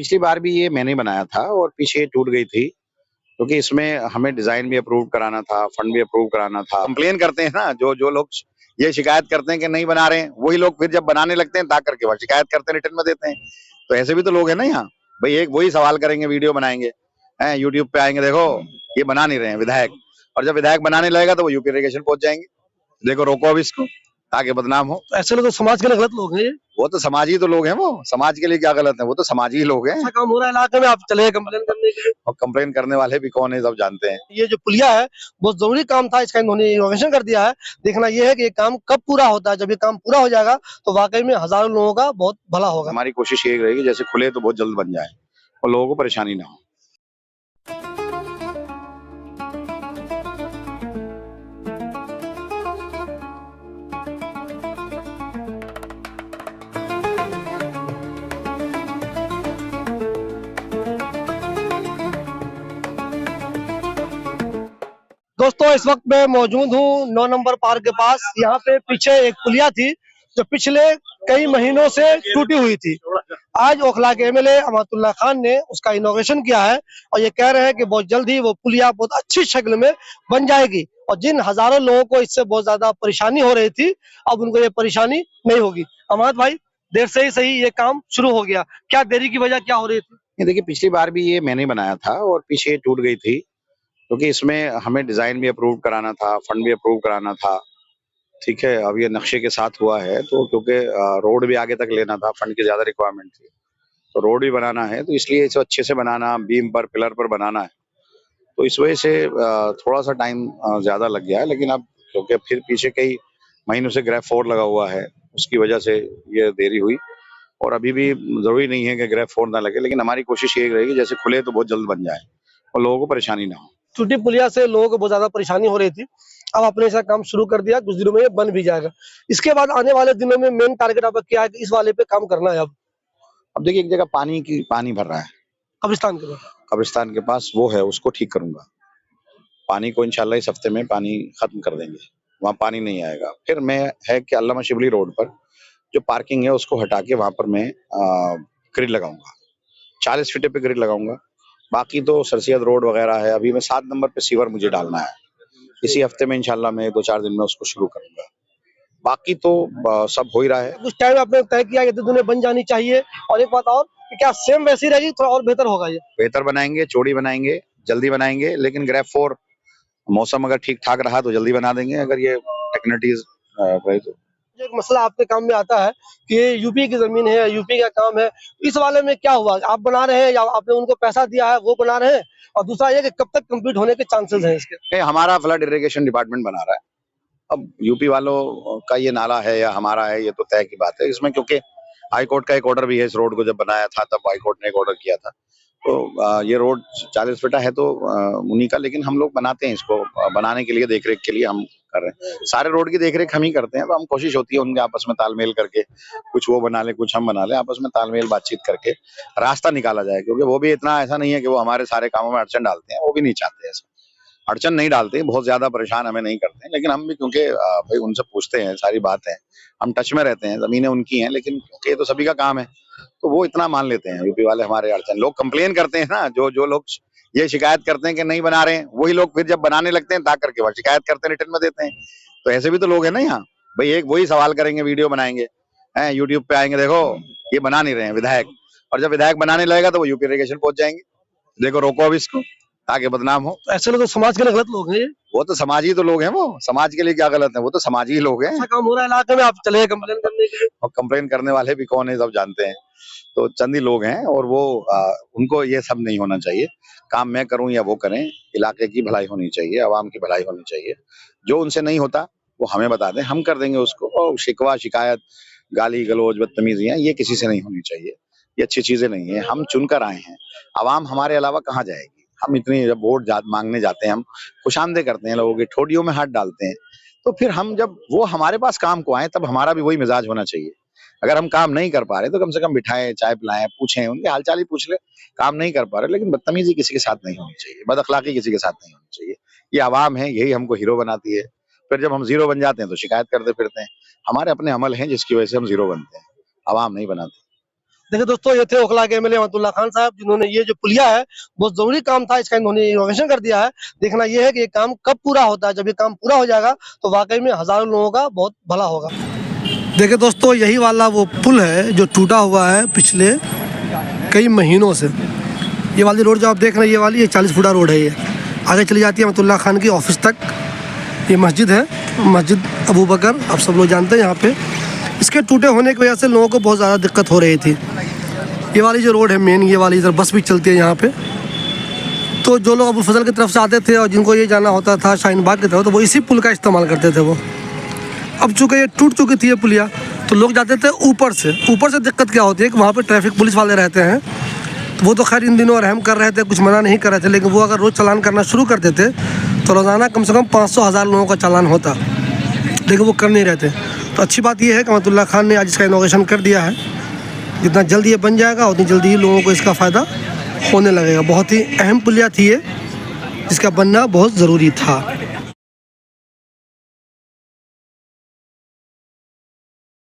पिछली बार भी ये मैंने बनाया था और पीछे टूट गई थी क्योंकि इसमें हमें डिजाइन भी अप्रूव कराना था, फंड भी अप्रूव कराना था। कंप्लेन करते हैं ना, जो जो लोग ये शिकायत करते हैं कि नहीं बना रहे हैं, वही लोग फिर जब बनाने लगते हैं ता करके वह शिकायत करते हैं, रिटर्न में देते हैं। तो ऐसे भी तो लोग हैं ना यहाँ। भाई एक वही सवाल करेंगे, वीडियो बनाएंगे, यूट्यूब पे आएंगे, देखो ये बना नहीं रहे हैं विधायक, और जब विधायक बनाने लगेगा तो वो यूपी इरिगेशन पहुंच जाएंगे, देखो रोको अब इसको ताकि बदनाम हो। तो ऐसे लोग तो समाज के लिए गलत लोग हैं ये। वो तो समाजी तो लोग हैं, वो समाज के लिए क्या गलत है, वो तो समाजी ही लोग हैं। ऐसा काम हो रहा है इलाके में, आप चले गए कंप्लेन करने के लिए। और कंप्लेन करने वाले भी कौन है सब जानते हैं। ये जो पुलिया है बहुत जरूरी काम था, इसका इन्होंने इनोवेशन कर दिया है। देखना ये है कि ये काम कब पूरा होता है। जब ये काम पूरा हो जाएगा तो वाकई में हजारों लोगों का बहुत भला होगा। हमारी कोशिश ये रहेगी जैसे खुले तो बहुत जल्द बन जाए और लोगों को परेशानी ना हो। दोस्तों इस वक्त मैं मौजूद हूँ 9 नंबर पार्क के पास। यहाँ पे पीछे एक पुलिया थी जो पिछले कई महीनों से टूटी हुई थी। आज ओखला के एमएलए अमातुल्लाह खान ने उसका इनोवेशन किया है और ये कह रहे हैं कि बहुत जल्द ही वो पुलिया बहुत अच्छी शक्ल में बन जाएगी और जिन हजारों लोगों को इससे बहुत ज्यादा परेशानी हो रही थी अब उनको ये परेशानी नहीं होगी। अमात भाई, देर से ही सही ये काम शुरू हो गया, क्या देरी की वजह क्या हो रही थी? ये देखिए पिछली बार भी ये मैंने बनाया था और पीछे टूट गई थी क्योंकि इसमें हमें डिजाइन भी अप्रूव कराना था, फंड भी अप्रूव कराना था। ठीक है, अब ये नक्शे के साथ हुआ है तो क्योंकि रोड भी आगे तक लेना था, फंड की ज्यादा रिक्वायरमेंट थी, तो रोड भी बनाना है, तो इसलिए इसे अच्छे से बनाना, बीम पर पिलर पर बनाना है, तो इस वजह से थोड़ा सा टाइम ज्यादा लग गया है। लेकिन अब क्योंकि फिर पीछे कई महीनों से ग्रेफ 4 लगा हुआ है, उसकी वजह से ये देरी हुई। और अभी भी जरूरी नहीं है कि ग्रेफ 4 ना लगे, लेकिन हमारी कोशिश ये रहेगी जैसे खुले तो बहुत जल्द बन जाए और लोगों को परेशानी ना हो। टूटी पुलिया से लोगों को बहुत ज्यादा परेशानी हो रही थी, अब आपने ऐसा काम शुरू कर दिया, कुछ दिनों में ये बन भी जाएगा। इसके बाद आने वाले दिनों में मेन टारगेट आपका क्या है कि इस वाले पे काम करना है? अब देखिए एक जगह पानी भर रहा है कब्रिस्तान के पास। कब्रिस्तान के पास, वो है, उसको ठीक करूंगा। पानी को इंशाल्लाह इस हफ्ते में पानी खत्म कर देंगे, वहाँ पानी नहीं आएगा। फिर मैं है कि अल्लामा शिबली रोड पर जो पार्किंग है उसको हटा के वहां पर मैं ग्रिल लगाऊंगा, 40 फीट पे ग्रिल लगाऊंगा। बाकी तो सरसियत रोड वगैरह है, अभी मैं 7 नंबर पे सीवर मुझे डालना है, इसी हफ्ते में इंशाल्लाह मैं 2-4 दिन में उसको शुरू करूंगा। बाकी तो सब हो ही रहा है। कुछ टाइम आपने तय किया कि दुनिया बन जानी चाहिए, और एक बात और कि क्या सेम वैसी रहेगी, थोड़ा और बेहतर होगा? ये बेहतर बनाएंगे, चौड़ी बनाएंगे, जल्दी बनाएंगे, लेकिन ग्रेफ 4 मौसम अगर ठीक ठाक रहा तो जल्दी बना देंगे, अगर ये टेक्निकलिटीज रही तो। जो एक मसला आपके काम में आता है कि ये यूपी की जमीन है, यूपी का काम है, इस वाले में क्या हुआ? आप बना रहे हैं या आपने उनको पैसा दिया है वो बना रहे हैं? और दूसरा ये कि कब तक कंप्लीट होने के चांसेस हैं इसके? हमारा फ्लड इरिगेशन डिपार्टमेंट बना रहा है। अब यूपी वालों का ये नाला है या हमारा है ये तो तय की बात है इसमें, क्योंकि हाई कोर्ट का एक ऑर्डर भी है। इस रोड को जब बनाया था तब हाई कोर्ट ने एक ऑर्डर किया था, तो ये रोड 40 फीटा है तो उन्हीं का, लेकिन हम लोग बनाते हैं इसको, बनाने के लिए, देखरेख के लिए हम कर रहे हैं। सारे रोड की देखरेख हम ही करते हैं, तो हम कोशिश होती है उनके आपस में तालमेल करके, कुछ वो बना ले कुछ हम बना ले, आपस में तालमेल बातचीत करके रास्ता निकाला जाए। क्योंकि वो भी इतना ऐसा नहीं है कि वो हमारे सारे कामों में अड़चन डालते हैं, वो भी नहीं चाहते ऐसा, अड़चन नहीं डालते, बहुत ज्यादा परेशान हमें नहीं करते हैं। लेकिन हम भी क्योंकि भाई उनसे पूछते हैं, सारी बात है, हम टच में रहते हैं, जमीनें उनकी हैं, लेकिन क्योंकि ये तो सभी का काम है तो वो इतना मान लेते हैं यूपी वाले हमारे अड़चन। लोग कंप्लेन करते हैं ना, जो जो लोग ये शिकायत करते हैं कि नहीं बना रहे हैं, वही लोग फिर जब बनाने लगते हैं ता करके वह शिकायत करते हैं, रिटर्न में देते हैं। तो ऐसे भी तो लोग हैं ना यहाँ। भाई एक वही सवाल करेंगे, वीडियो बनाएंगे, यूट्यूब पे आएंगे, देखो ये बना नहीं रहे हैं विधायक, और जब विधायक बनाने लगेगा तो वो यूपी इरिगेशन पहुंच जाएंगे, देखो रोको अब इसको ताकि बदनाम हो। तो ऐसे लोग तो समाज के लिए गलत लोग हैं ये। वो तो समाजी तो लोग हैं, वो समाज के लिए क्या गलत है, वो तो समाजी ही लोग हैं। ऐसा काम हो रहा है इलाके में, आप चले गए कंप्लेन करने के लिए। और कंप्लेन करने वाले भी कौन है सब जानते हैं, तो चंद ही लोग हैं, और वो उनको ये सब नहीं होना चाहिए। काम मैं करूं या वो करें, इलाके की भलाई होनी चाहिए, आवाम की भलाई होनी चाहिए। जो उनसे नहीं होता वो हमें बता दें, हम कर देंगे उसको। और शिकवा शिकायत, गाली गलौज, बदतमीजियां, ये किसी से नहीं होनी चाहिए, ये अच्छी चीजें नहीं है। हम चुनकर आए हैं, आवाम हमारे अलावा कहाँ जाएगी। हम इतनी जब वोट मांगने जाते हैं, हम खुशामदे करते हैं, लोगों की ठोडियों में हाथ डालते हैं, तो फिर हम जब वो हमारे पास काम को आए तब हमारा भी वही मिजाज होना चाहिए। अगर हम काम नहीं कर पा रहे तो कम से कम बिठाएं, चाय पिलाएं, पूछें, उनके हालचाल ही पूछ ले। काम नहीं कर पा रहे, लेकिन बदतमीजी किसी के साथ नहीं होनी चाहिए, बद अखलाकी किसी के साथ नहीं होनी चाहिए। ये आवाम है, यही हमको हीरो बनाती है। फिर जब हम जीरो बन जाते हैं तो शिकायत करते फिरते हैं। हमारे अपने अमल हैं जिसकी वजह से हम जीरो बनते हैं, आवाम नहीं बनाते। देखिए दोस्तों, ये थे ओखला के एमएलए अमातुल्लाह खान साहब, जिन्होंने ये जो पुलिया है बहुत जरूरी काम था, इसका इन्होंने इनोवेशन कर दिया है। देखना ये है कि ये काम कब पूरा होता है। जब ये काम पूरा हो जाएगा तो वाकई में हजारों लोगों का बहुत भला होगा। देखिए दोस्तों, यही वाला वो पुल है जो टूटा हुआ है पिछले कई महीनों से। ये वाली रोड जो आप देख रहे हैं, ये वाली 40 फुटा रोड है। ये आगे चली जाती है अमातुल्लाह खान की ऑफिस तक। ये मस्जिद है, मस्जिद अबू बकर, आप सब लोग जानते हैं। यहाँ पे इसके टूटे होने की वजह से लोगों को बहुत ज़्यादा दिक्कत हो रही थी। ये वाली जो रोड है मेन, ये वाली इधर बस भी चलती है यहाँ पे। तो जो लोग अबू फजल की तरफ से आते थे और जिनको ये जाना होता था शाहीन बाग की तरफ, तो वो इसी पुल का इस्तेमाल करते थे। वो अब चूँकि ये टूट चुकी थी ये पुलिया, तो लोग जाते थे ऊपर से। ऊपर से दिक्कत क्या होती है कि वहाँ पर ट्रैफिक पुलिस वाले रहते हैं। तो वो तो खैर इन दिनों रहम कर रहे थे, कुछ मना नहीं कर रहे थे, लेकिन वो अगर रोज़ चालान करना शुरू कर देते तो रोज़ाना कम से कम 500,000 लोगों का चालान होता, लेकिन वो कर नहीं रहते। तो अच्छी बात यह है कि अमातुल्लाह खान ने आज इसका इनोवेशन कर दिया है। जितना जल्दी ये बन जाएगा उतनी जल्दी ही लोगों को इसका फ़ायदा होने लगेगा। बहुत ही अहम पुलिया थी ये, जिसका बनना बहुत ज़रूरी था।